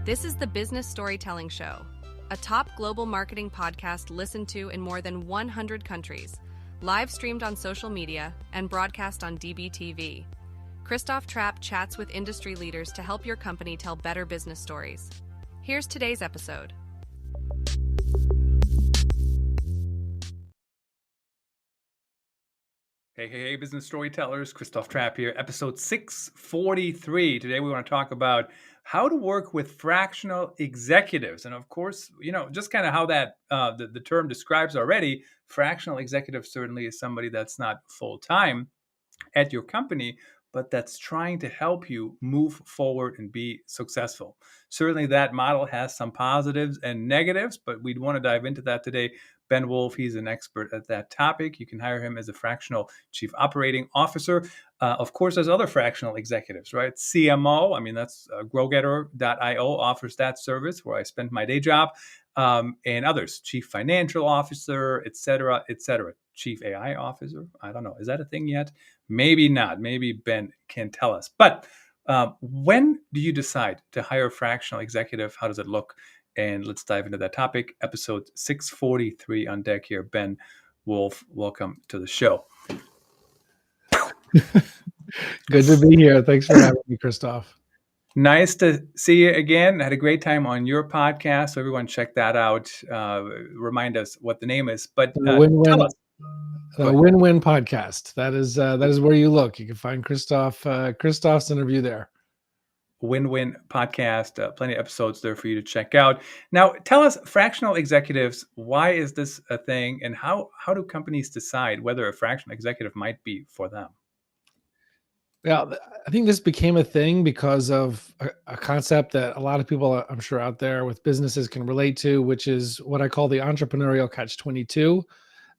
This is the Business Storytelling Show, a top global marketing podcast listened to in more than 100 countries, live streamed on social media, and broadcast on DBTV. Christoph Trapp chats with industry leaders to help your company tell better business stories. Here's today's episode. Hey, business storytellers, Christoph Trapp here, episode 643. Today we want to talk about how to work with fractional executives. And of course, just kind of how that the term describes already, fractional executive certainly is somebody that's not full-time at your company, but that's trying to help you move forward and be successful. Certainly that model has some positives and negatives, but we'd want to dive into that today. Ben Wolf, he's an expert at that topic. You can hire him as a fractional chief operating officer. Of course, there's other fractional executives, right? CMO, that's GrowGetter.io offers that service where I spend my day job, and others, chief financial officer, et cetera, chief AI officer. I don't know. Is that a thing yet? Maybe not. Maybe Ben can tell us. But when do you decide to hire a fractional executive? How does it look? And let's dive into that topic. Episode 643 on deck here. Ben Wolf, welcome to the show. Good to be here. Thanks for having me, Christoph. Nice to see you again. I had a great time on your podcast. So everyone check that out. Remind us what the name is. But tell us. The Win-Win Podcast. That is where you look. You can find Christoph's interview there. Win-Win Podcast. Plenty of episodes there for you to check out. Now, tell us, fractional executives, why is this a thing, and how do companies decide whether a fractional executive might be for them? Yeah, I think this became a thing because of a concept that a lot of people, I'm sure, out there with businesses can relate to, which is what I call the entrepreneurial catch-22.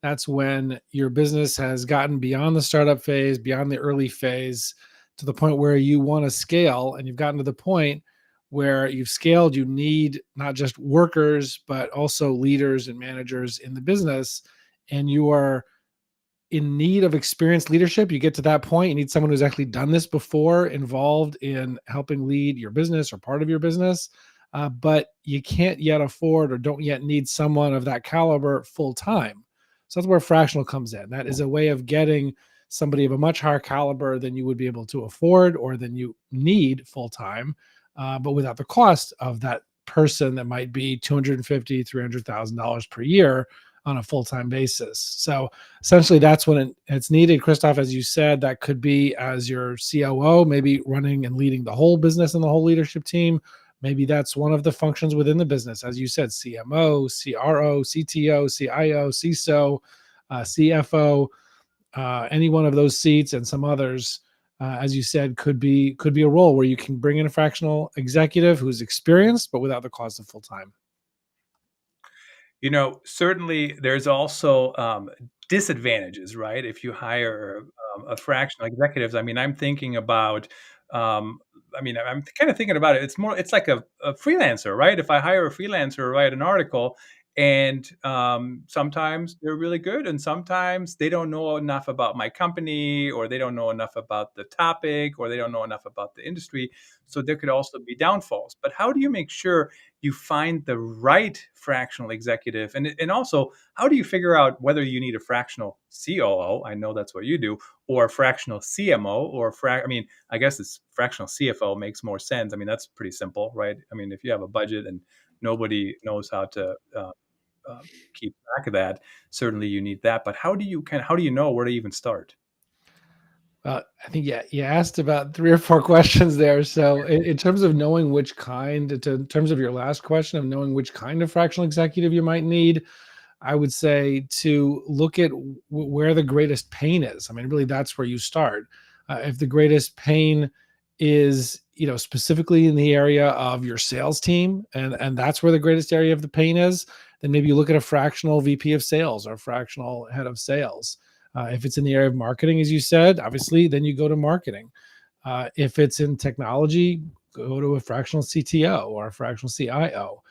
That's when your business has gotten beyond the startup phase, beyond the early phase, to the point where you want to scale, and you've gotten to the point where you've scaled. You need not just workers, but also leaders and managers in the business, and you are in need of experienced leadership. You get to that point, you need someone who's actually done this before, involved in helping lead your business or part of your business, but you can't yet afford or don't yet need someone of that caliber full time. So that's where fractional comes in. That is a way of getting somebody of a much higher caliber than you would be able to afford or than you need full time, but without the cost of that person that might be $250,000, $300,000 per year on a full-time basis. So essentially that's when it's needed. Christoph, as you said, that could be as your COO, maybe running and leading the whole business and the whole leadership team. Maybe that's one of the functions within the business. As you said, CMO, CRO, CTO, CIO, CISO, CFO, any one of those seats and some others, as you said, could be a role where you can bring in a fractional executive who's experienced, but without the cost of full-time. Certainly there's also disadvantages, right? If you hire a fractional executives, I'm thinking about, I'm kind of thinking about it. It's like a freelancer, right? If I hire a freelancer to write an article, and sometimes they're really good, and sometimes they don't know enough about my company, or they don't know enough about the topic, or they don't know enough about the industry. So there could also be downfalls. But how do you make sure you find the right fractional executive? And also, how do you figure out whether you need a fractional COO? I know that's what you do, or a fractional CMO, or I guess this fractional CFO makes more sense. That's pretty simple, right? If you have a budget and nobody knows how to keep track of that, certainly you need that. But how do you know where to even start? I think, you asked about 3 or 4 questions there. So in terms of knowing in terms of your last question of knowing which kind of fractional executive you might need, I would say to look at where the greatest pain is. Really, that's where you start. If the greatest pain is, specifically in the area of your sales team, and that's where the greatest area of the pain is, then maybe you look at a fractional VP of sales or fractional head of sales. If it's in the area of marketing, as you said, obviously, then you go to marketing. If it's in technology, go to a fractional CTO or a fractional CIO.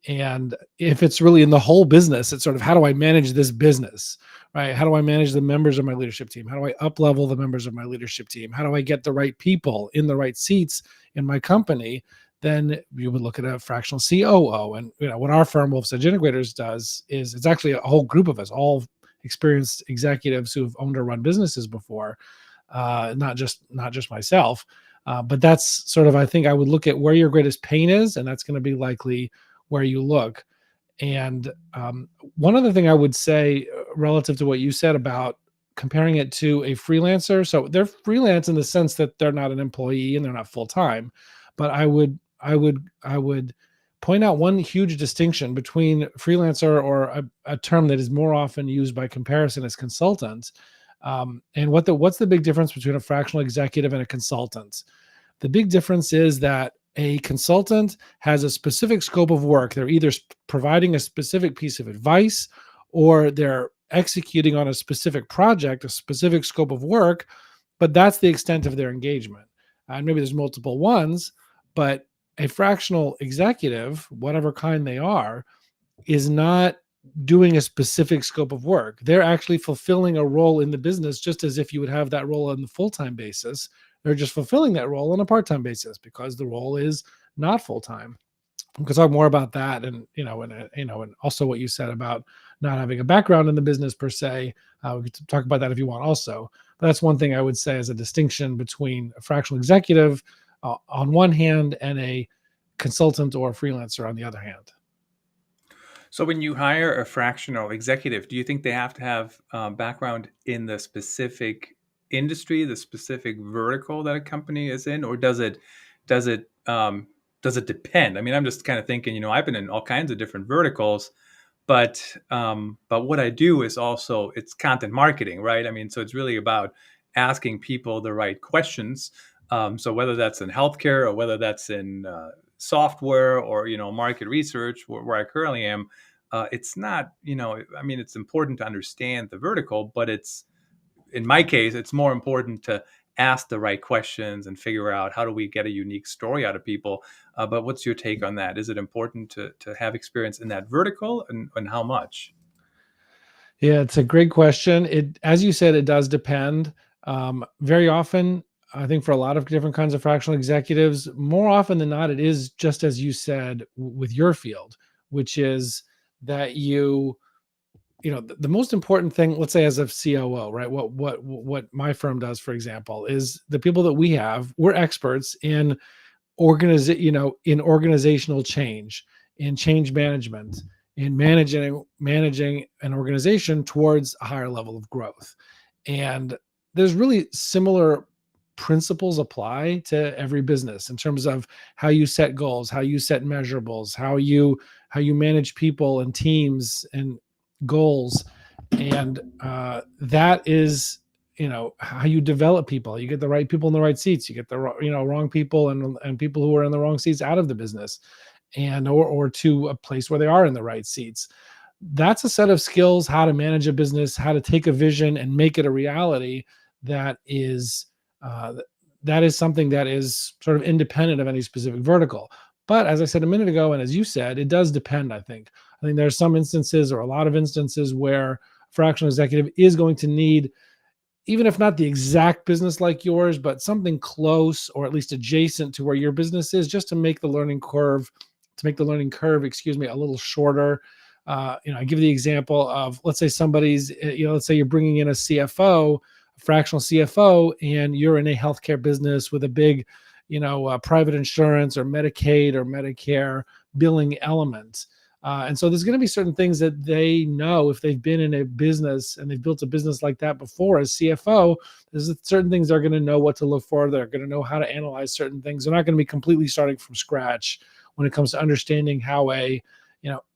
And if it's really in the whole business, it's sort of, how do I manage this business, right? How do I manage the members of my leadership team? How do I up-level the members of my leadership team? How do I get the right people in the right seats in my company? then you would look at a fractional COO. And what our firm, Wolf's Edge Integrators, does is it's actually a whole group of us, all experienced executives who've owned or run businesses before, not just myself. But that's sort of, I think I would look at where your greatest pain is, and that's going to be likely where you look. And one other thing I would say relative to what you said about comparing it to a freelancer. So they're freelance in the sense that they're not an employee and they're not full time. But I would point out one huge distinction between freelancer, or a term that is more often used by comparison as consultants. And what's the big difference between a fractional executive and a consultant? The big difference is that a consultant has a specific scope of work. They're either providing a specific piece of advice, or they're executing on a specific project, a specific scope of work, but that's the extent of their engagement. And maybe there's multiple ones, but a fractional executive, whatever kind they are, is not doing a specific scope of work. They're actually fulfilling a role in the business, just as if you would have that role on the full-time basis. They're just fulfilling that role on a part-time basis because the role is not full-time. We could talk more about that, and and also what you said about not having a background in the business per se. We could talk about that if you want, also. But that's one thing I would say as a distinction between a fractional executive on one hand and a consultant or a freelancer on the other hand. So when you hire a fractional executive, do you think they have to have background in the specific industry, the specific vertical that a company is in, or does it does it depend? I mean, I'm just kind of thinking, I've been in all kinds of different verticals, but what I do is also it's content marketing, right? I mean, so it's really about asking people the right questions. So whether that's in healthcare or whether that's in software or market research, where I currently am, it's not I mean, it's important to understand the vertical, but it's in my case it's more important to ask the right questions and figure out how do we get a unique story out of people. But what's your take on that? Is it important to have experience in that vertical, and how much? Yeah, it's a great question. As you said, it does depend. Very often, I think for a lot of different kinds of fractional executives, more often than not, it is just as you said with your field, which is that the most important thing, let's say as a COO, right? What my firm does, for example, is the people that we're experts in in organizational change, in change management, in managing an organization towards a higher level of growth. And there's really similar principles apply to every business in terms of how you set goals, how you set measurables, how you manage people and teams and goals. And that is how you develop people. You get the right people in the right seats. You get the wrong people and people who are in the wrong seats out of the business, and or to a place where they are in the right seats. That's a set of skills, how to manage a business, how to take a vision and make it a reality. That is uh, that is something that is sort of independent of any specific vertical. But as I said a minute ago, and as you said, it does depend. I think there are some instances, or a lot of instances, where a fractional executive is going to need, even if not the exact business like yours, but something close or at least adjacent to where your business is, just to make the learning curve, excuse me, a little shorter. I give the example of, let's say let's say you're bringing in a CFO, a fractional CFO, and you're in a healthcare business with a big, private insurance or Medicaid or Medicare billing element. And so there's going to be certain things that they know if they've been in a business and they've built a business like that before as CFO. There's certain things they're going to know what to look for. They're going to know how to analyze certain things. They're not going to be completely starting from scratch when it comes to understanding how a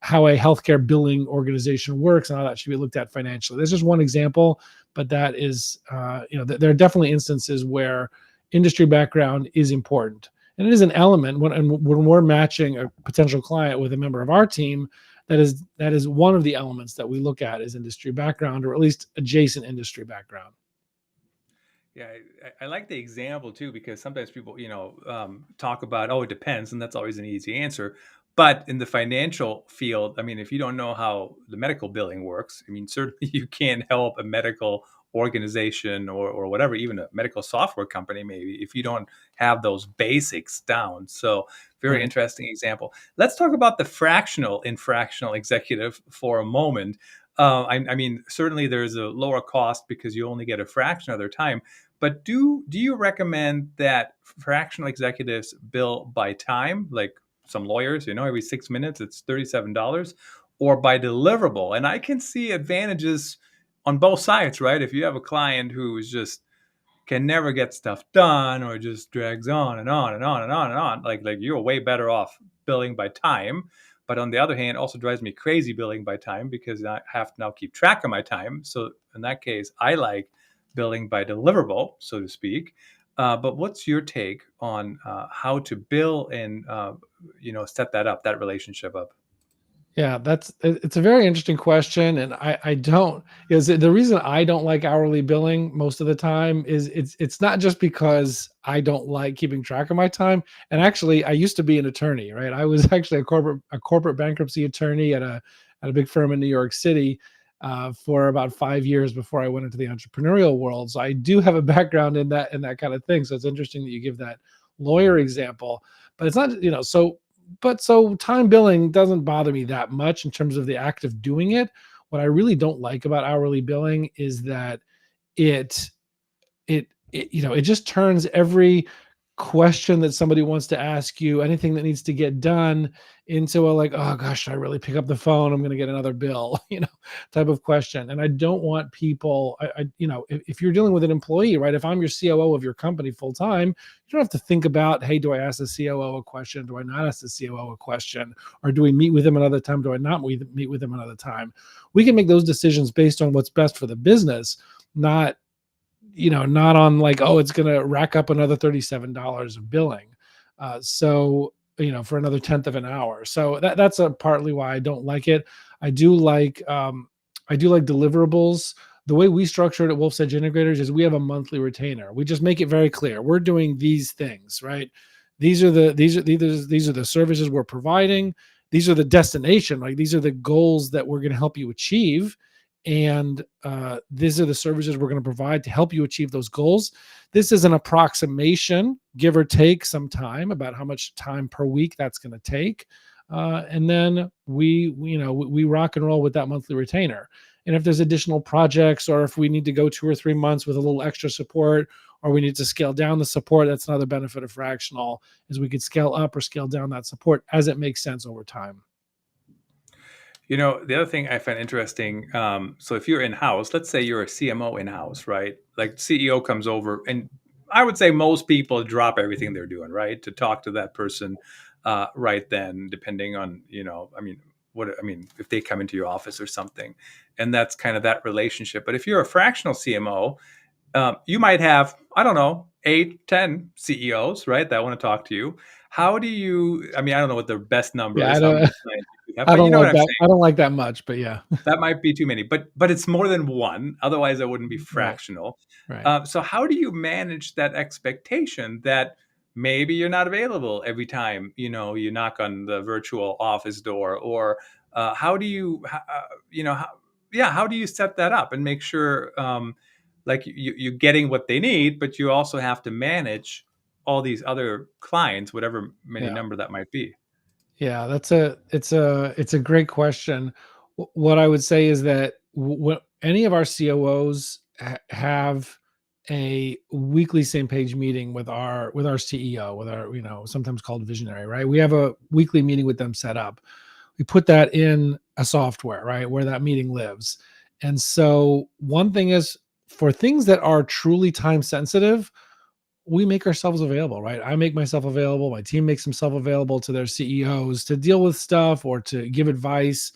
healthcare billing organization works and how that should be looked at financially. There's just one example, but that is, there are definitely instances where industry background is important. And it is an element when we're matching a potential client with a member of our team. That is one of the elements that we look at, is industry background, or at least adjacent industry background. Yeah, I like the example too, because sometimes people, talk about, oh, it depends, and that's always an easy answer. But in the financial field, I mean, if you don't know how the medical billing works, I mean, certainly you can't help a medical organization or whatever, even a medical software company, maybe, if you don't have those basics down. So Very Right. interesting example. Let's talk about the fractional in fractional executive for a moment. I mean, certainly there's a lower cost because you only get a fraction of their time. But do you recommend that fractional executives bill by time, like some lawyers? Every 6 minutes it's $37, or by deliverable? And I can see advantages on both sides, right? If you have a client who is just can never get stuff done or just drags on and on and on and on and on, like you're way better off billing by time. But on the other hand, it also drives me crazy billing by time because I have to now keep track of my time. So in that case, I like billing by deliverable, so to speak. But what's your take on how to bill and set that relationship up? Yeah, it's a very interesting question, and I don't, is the reason I don't like hourly billing most of the time is it's not just because I don't like keeping track of my time. And actually, I used to be an attorney, right? I was actually a corporate bankruptcy attorney at a big firm in New York City for about 5 years before I went into the entrepreneurial world. So I do have a background in that kind of thing. So it's interesting that you give that lawyer example, but it's not, so time billing doesn't bother me that much in terms of the act of doing it. What I really don't like about hourly billing is that it it just turns every question that somebody wants to ask you, anything that needs to get done, into a like, oh gosh, should I really pick up the phone? I'm going to get another bill, type of question. And I don't want people, if you're dealing with an employee, right? If I'm your COO of your company full time, you don't have to think about, hey, do I ask the COO a question? Do I not ask the COO a question? Or do we meet with him another time? Do I not meet with him another time? We can make those decisions based on what's best for the business, not on like, oh, it's going to rack up another $37 of billing. For another tenth of an hour. So that's a partly why I don't like it. I do like deliverables. The way we structure it at Wolf's Edge Integrators is we have a monthly retainer. We just make it very clear. We're doing these things, right? These are the services we're providing. These are the destination, like these are the goals that we're going to help you achieve. And these are the services we're going to provide to help you achieve those goals. This is an approximation, give or take some time, about how much time per week that's going to take. And then we rock and roll with that monthly retainer. And if there's additional projects, or if we need to go 2 or 3 months with a little extra support, or we need to scale down the support, that's another benefit of fractional, is we could scale up or scale down that support as it makes sense over time. The other thing I find interesting, so if you're in-house, let's say you're a CMO in-house, right? Like CEO comes over, and I would say most people drop everything they're doing, right? To talk to that person right then, depending on, if they come into your office or something. And that's kind of that relationship. But if you're a fractional CMO, you might have, I don't know, 8, 10 CEOs, right? That want to talk to you. How do you, I don't know what the best number Yeah, is, I how don't, many clients you have, I but you don't know what like I'm that. I saying? don't like that much, but yeah. That might be too many, but it's more than one. Otherwise, it wouldn't be Right. fractional. Right. So how do you manage that expectation that maybe you're not available every time you knock on the virtual office door, or how do you, how do you set that up and make sure like you're getting what they need, but you also have to manage all these other clients, whatever many Yeah. number that might be. Yeah, it's a great question. What I would say is that any of our COOs have a weekly same page meeting with our CEO, with our sometimes called visionary, right? We have a weekly meeting with them set up. We put that in a software, right, where that meeting lives. And so one thing is, for things that are truly time sensitive, we make ourselves available, right? I make myself available. My team makes themselves available to their CEOs to deal with stuff or to give advice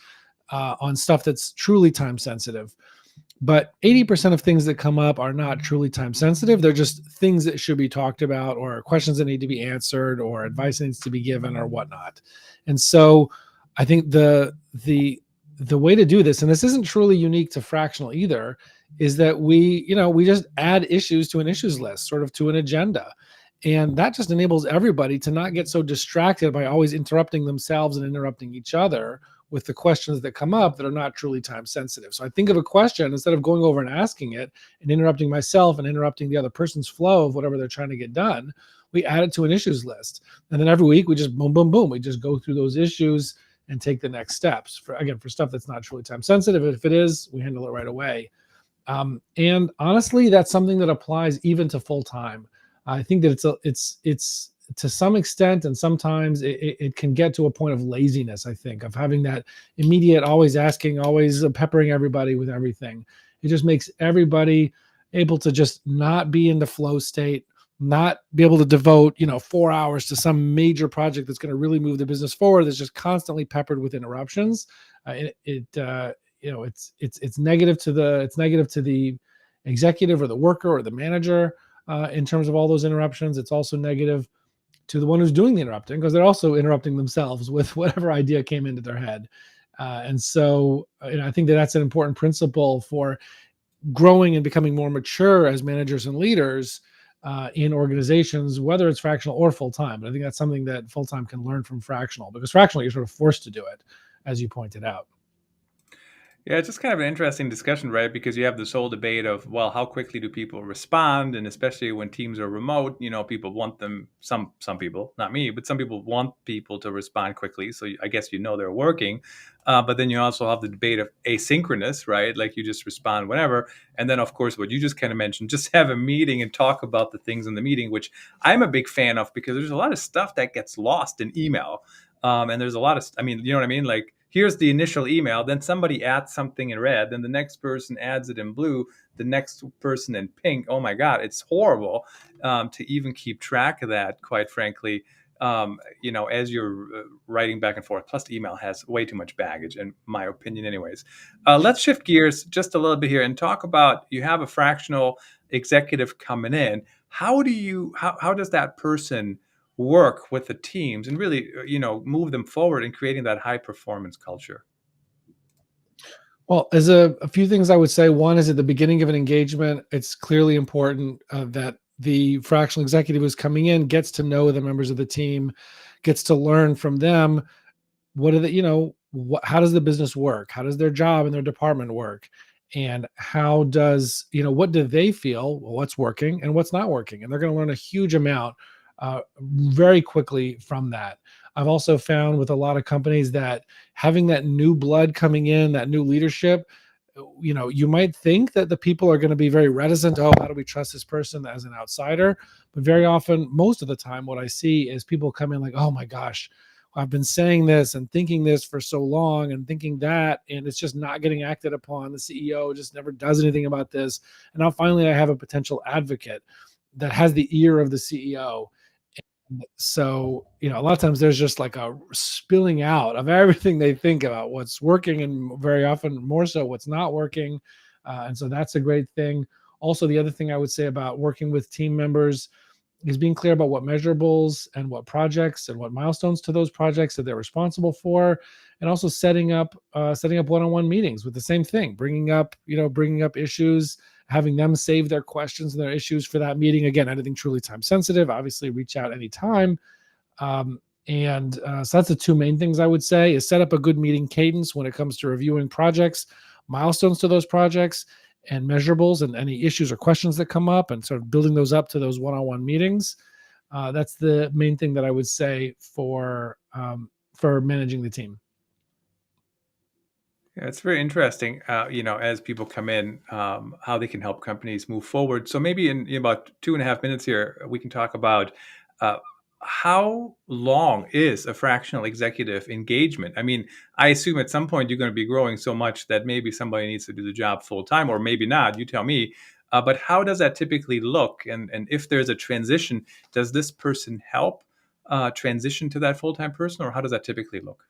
on stuff that's truly time sensitive. But 80% of things that come up are not truly time sensitive. They're just things that should be talked about, or questions that need to be answered, or advice that needs to be given, or whatnot. And so I think the way to do this, and this isn't truly unique to fractional either, is that we just add issues to an issues list, sort of to an agenda. And that just enables everybody to not get so distracted by always interrupting themselves and interrupting each other with the questions that come up that are not truly time sensitive. So I think of a question, instead of going over and asking it and interrupting myself and interrupting the other person's flow of whatever they're trying to get done, we add it to an issues list. And then every week we just boom, boom, boom. We just go through those issues and take the next steps for stuff that's not truly time sensitive. If it is, we handle it right away. And honestly, that's something that applies even to full time. I think that it's to some extent, and sometimes it can get to a point of laziness. I think of having that immediate, always asking, always peppering everybody with everything. It just makes everybody able to just not be in the flow state, not be able to devote 4 hours to some major project that's going to really move the business forward. That's just constantly peppered with interruptions. It's negative to the executive or the worker or the manager in terms of all those interruptions. It's also negative to the one who's doing the interrupting, because they're also interrupting themselves with whatever idea came into their head. And so I think that's an important principle for growing and becoming more mature as managers and leaders in organizations, whether it's fractional or full-time. But I think that's something that full-time can learn from fractional, because fractional, you're sort of forced to do it, as you pointed out. Yeah, it's just kind of an interesting discussion, right? Because you have this whole debate of, well, how quickly do people respond? And especially when teams are remote, people want them, some people, not me, but some people want people to respond quickly. So I guess they're working. But then you also have the debate of asynchronous, right? Like you just respond whenever. And then, of course, what you just kind of mentioned, just have a meeting and talk about the things in the meeting, which I'm a big fan of, because there's a lot of stuff that gets lost in email. And there's a lot of, you know what I mean? Like, here's the initial email, then somebody adds something in red, then the next person adds it in blue, the next person in pink. Oh my God, it's horrible to even keep track of that, quite frankly, as you're writing back and forth. Plus the email has way too much baggage, in my opinion anyways. Let's shift gears just a little bit here and talk about, you have a fractional executive coming in. How does that person work with the teams and really, move them forward in creating that high performance culture? Well, there's a few things I would say. One is, at the beginning of an engagement, it's clearly important that the fractional executive who's coming in gets to know the members of the team, gets to learn from them. What are the, how does the business work? How does their job and their department work? And how does, what do they feel, what's working and what's not working? And they're going to learn a huge amount very quickly from that. I've also found with a lot of companies that having that new blood coming in, that new leadership, you might think that the people are going to be very reticent. Oh, how do we trust this person as an outsider? But very often, most of the time, what I see is people come in like, oh my gosh, I've been saying this and thinking this for so long and thinking that, and it's just not getting acted upon. The CEO just never does anything about this. And now finally I have a potential advocate that has the ear of the CEO. So, a lot of times there's just like a spilling out of everything they think about what's working, and very often more so what's not working. And so that's a great thing. Also, the other thing I would say about working with team members is being clear about what measurables and what projects and what milestones to those projects that they're responsible for, and also setting up one-on-one meetings with the same thing, bringing up issues, having them save their questions and their issues for that meeting. Again, anything truly time sensitive, obviously reach out anytime. So that's the two main things I would say: is set up a good meeting cadence when it comes to reviewing projects, milestones to those projects, and measurables, and any issues or questions that come up, and sort of building those up to those one-on-one meetings. That's the main thing that I would say for managing the team. Yeah, it's very interesting, as people come in, how they can help companies move forward. So maybe in about 2.5 minutes here, we can talk about how long is a fractional executive engagement? I mean, I assume at some point you're going to be growing so much that maybe somebody needs to do the job full time, or maybe not. You tell me. But how does that typically look? And if there's a transition, does this person help transition to that full time person, or how does that typically look?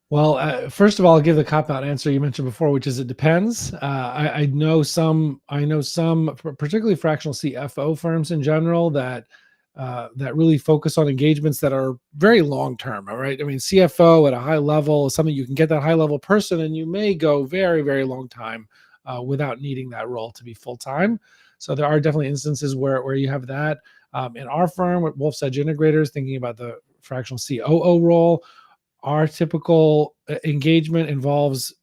Well, first of all, I'll give the cop-out answer you mentioned before, which is it depends. I know some, particularly fractional CFO firms in general, that really focus on engagements that are very long-term. All right, I mean, CFO at a high level is something you can get that high-level person, and you may go very, very long time without needing that role to be full-time. So there are definitely instances where you have that. In our firm, with Wolf's Edge Integrators, thinking about the fractional COO role, our typical engagement involves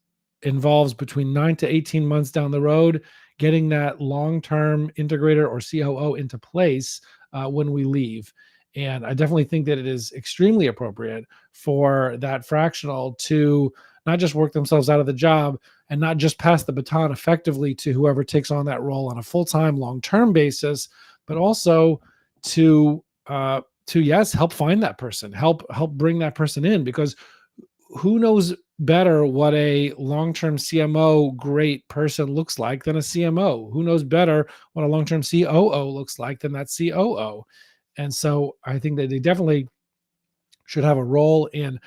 between 9 to 18 months down the road, getting that long-term integrator or COO into place when we leave. And I definitely think that it is extremely appropriate for that fractional to not just work themselves out of the job and not just pass the baton effectively to whoever takes on that role on a full-time, long-term basis, but also to yes, help find that person, help bring that person in, because who knows better what a long-term CMO great person looks like than a CMO? Who knows better what a long-term COO looks like than that COO? And so I think that they definitely should have a role in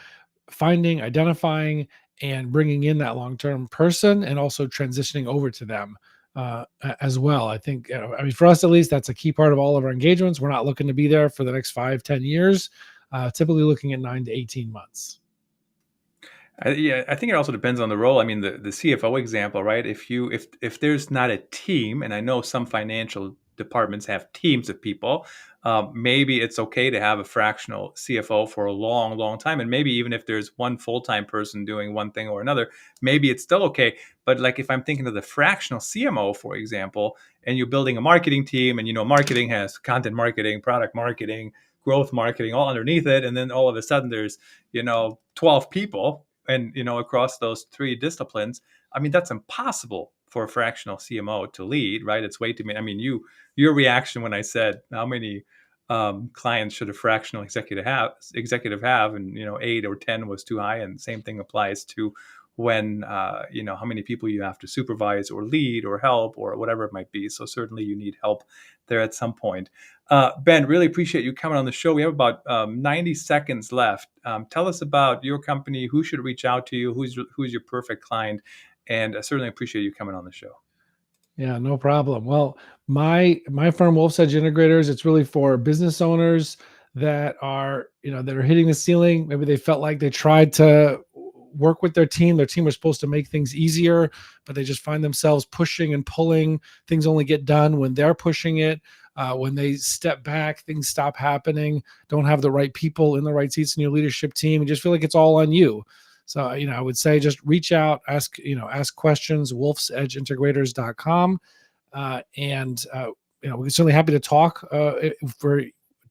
finding, identifying, and bringing in that long-term person, and also transitioning over to them as well. I think, I mean, for us at least, that's a key part of all of our engagements. We're not looking to be there for the next 5-10 years, typically looking at 9 to 18 months. I think it also depends on the role. I mean, the CFO example, right? If there's not a team, and I know some financial departments have teams of people, maybe it's okay to have a fractional CFO for a long, long time. And maybe even if there's one full-time person doing one thing or another, maybe it's still okay. But like if I'm thinking of the fractional CMO, for example, and you're building a marketing team, and marketing has content marketing, product marketing, growth marketing all underneath it, and then all of a sudden there's 12 people, and across those 3 disciplines. I mean, that's impossible for a fractional CMO to lead, right? It's way too many. I mean, your reaction when I said how many clients should a fractional executive have, and 8 or 10 was too high, and same thing applies to when how many people you have to supervise or lead or help or whatever it might be. So certainly you need help there at some point. Ben, really appreciate you coming on the show. We have about 90 seconds left. Tell us about your company, who should reach out to you, who's your perfect client, and I certainly appreciate you coming on the show. Yeah, no problem. Well, my firm, Wolf's Edge Integrators, it's really for business owners that are that are hitting the ceiling. Maybe they felt like they tried to work with their team. Their team was supposed to make things easier, but they just find themselves pushing and pulling. Things only get done when they're pushing it. When they step back, things stop happening. Don't have the right people in the right seats in your leadership team, and just feel like it's all on you. So, I would say just reach out, ask questions, wolfsedgeintegrators.com. And we're certainly happy to talk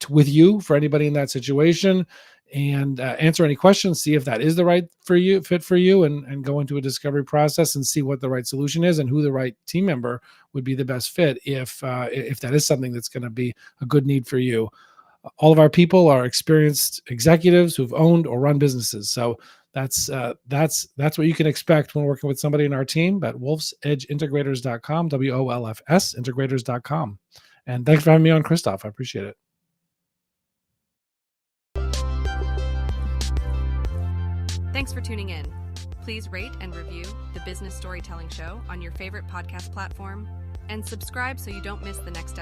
with you for anybody in that situation, and answer any questions, see if that is the right fit for you, and go into a discovery process and see what the right solution is and who the right team member would be the best fit if that is something that's going to be a good need for you. All of our people are experienced executives who've owned or run businesses. So that's what you can expect when working with somebody in our team at wolfsedgeintegrators.com, WOLFS integrators.com. And thanks for having me on, Christoph. I appreciate it. Thanks for tuning in. Please rate and review the Business Storytelling Show on your favorite podcast platform, and subscribe so you don't miss the next episode.